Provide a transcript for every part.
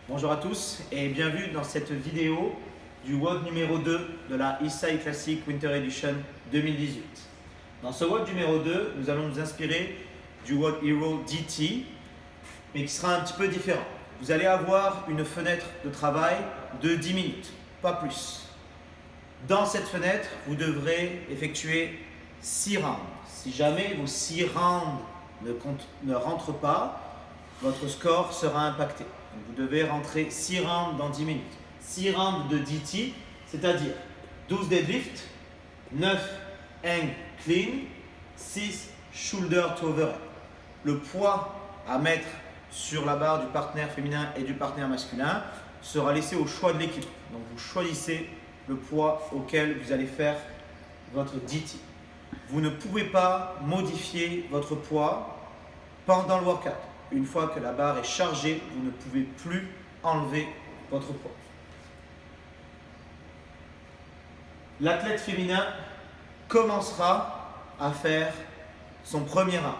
Bonjour à tous et bienvenue dans cette vidéo du WOD numéro 2 de la Eastside Classic Winter Edition 2018. Dans ce WOD numéro 2, nous allons nous inspirer du WOD Hero DT, mais qui sera un petit peu différent. Vous allez avoir une fenêtre de travail de 10 minutes, pas plus. Dans cette fenêtre, vous devrez effectuer 6 rounds. Si jamais vos 6 rounds ne rentrent pas, votre score sera impacté. Donc vous devez rentrer 6 rounds dans 10 minutes. 6 rounds de DT, c'est-à-dire 12 deadlift, 9 hang clean, 6 shoulder to overhead. Le poids à mettre sur la barre du partenaire féminin et du partenaire masculin sera laissé au choix de l'équipe. Donc vous choisissez le poids auquel vous allez faire votre DT. Vous ne pouvez pas modifier votre poids pendant le workout. Une fois que la barre est chargée, vous ne pouvez plus enlever votre poids. L'athlète féminin commencera à faire son premier round.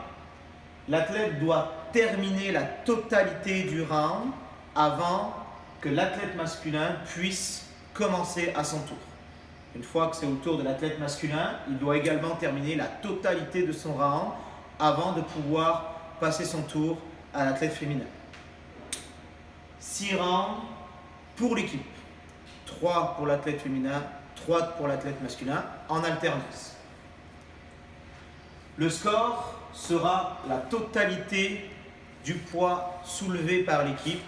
L'athlète doit terminer la totalité du round avant que l'athlète masculin puisse commencer à son tour. Une fois que c'est au tour de l'athlète masculin, il doit également terminer la totalité de son round avant de pouvoir passer son tour à l'athlète féminin. 6 rounds pour l'équipe. 3 pour l'athlète féminin, 3 pour l'athlète masculin, en alternance. Le score sera la totalité du poids soulevé par l'équipe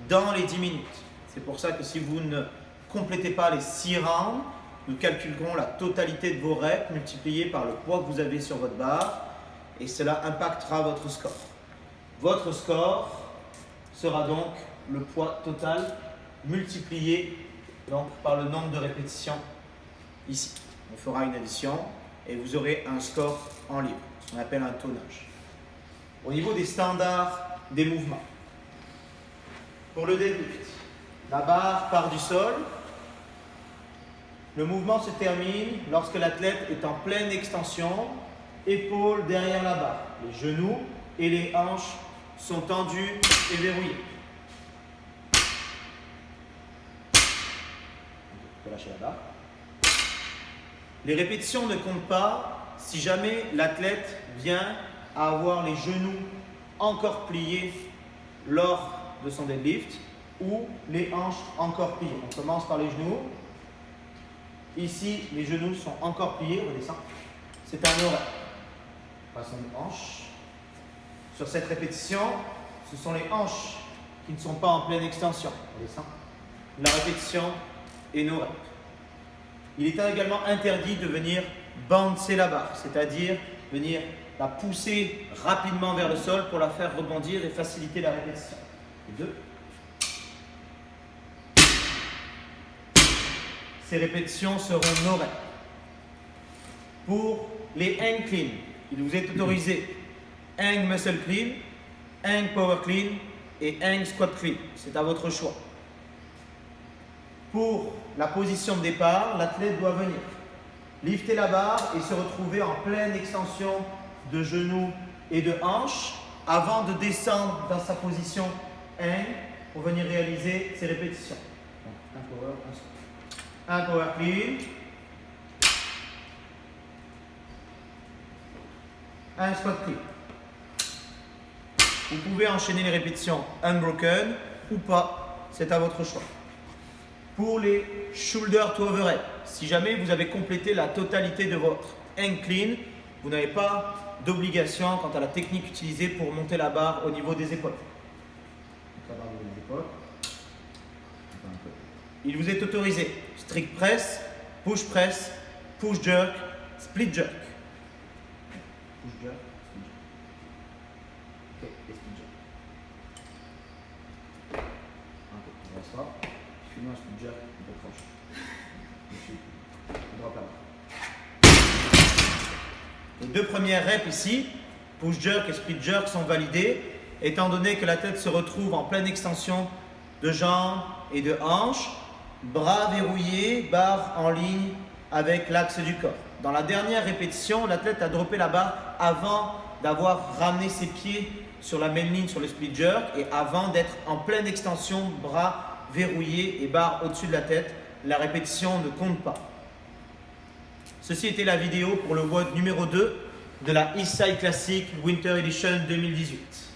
dans les 10 minutes. C'est pour ça que si vous ne complétez pas les 6 rounds, nous calculerons la totalité de vos reps multipliés par le poids que vous avez sur votre barre et cela impactera votre score. Votre score sera donc le poids total multiplié donc, par le nombre de répétitions ici. On fera une addition et vous aurez un score en libre, ce qu'on appelle un tonnage. Au niveau des standards des mouvements, pour le deadlift, la barre part du sol. Le mouvement se termine lorsque l'athlète est en pleine extension, épaules derrière la barre. Les genoux et les hanches sont tendus et verrouillés. On peut lâcher la barre. Les répétitions ne comptent pas si jamais l'athlète vient à avoir les genoux encore pliés lors de son deadlift ou les hanches encore pliées. On commence par les genoux. Ici, les genoux sont encore pliés. On redescend. C'est un horaire. Passons aux hanches. Sur cette répétition, ce sont les hanches qui ne sont pas en pleine extension. On descend. La répétition est no rep. Il est également interdit de venir bouncer la barre, c'est-à-dire venir la pousser rapidement vers le sol pour la faire rebondir et faciliter la répétition. Et 2. Ces répétitions seront no rep. Pour les hang clean, il vous est autorisé hang muscle clean, hang power clean et hang squat clean. C'est à votre choix. Pour la position de départ, l'athlète doit venir lifter la barre et se retrouver en pleine extension de genoux et de hanches avant de descendre dans sa position hang pour venir réaliser ses répétitions. Donc, un power, un squat. Un power clean. Un squat clean. Vous pouvez enchaîner les répétitions unbroken ou pas, c'est à votre choix. Pour les shoulder to overhead, si jamais vous avez complété la totalité de votre hang clean, vous n'avez pas d'obligation quant à la technique utilisée pour monter la barre au niveau des épaules. Donc, la barre au niveau des épaules. Il vous est autorisé strict press, push jerk, split jerk. Push jerk. Ok, et split jerk. Ok, on reste là. Fais-moi un split jerk un peu proche. On drop la barre. Les 2 premières reps ici, push jerk et split jerk, sont validées, étant donné que la tête se retrouve en pleine extension de jambes et de hanches, bras verrouillés, barre en ligne avec l'axe du corps. Dans la dernière répétition, l'athlète a droppé la barre avant d'avoir ramené ses pieds sur la même ligne sur le split jerk et avant d'être en pleine extension, bras verrouillés et barre au-dessus de la tête. La répétition ne compte pas. Ceci était la vidéo pour le WOD numéro 2 de la Eastside Classic Winter Edition 2018.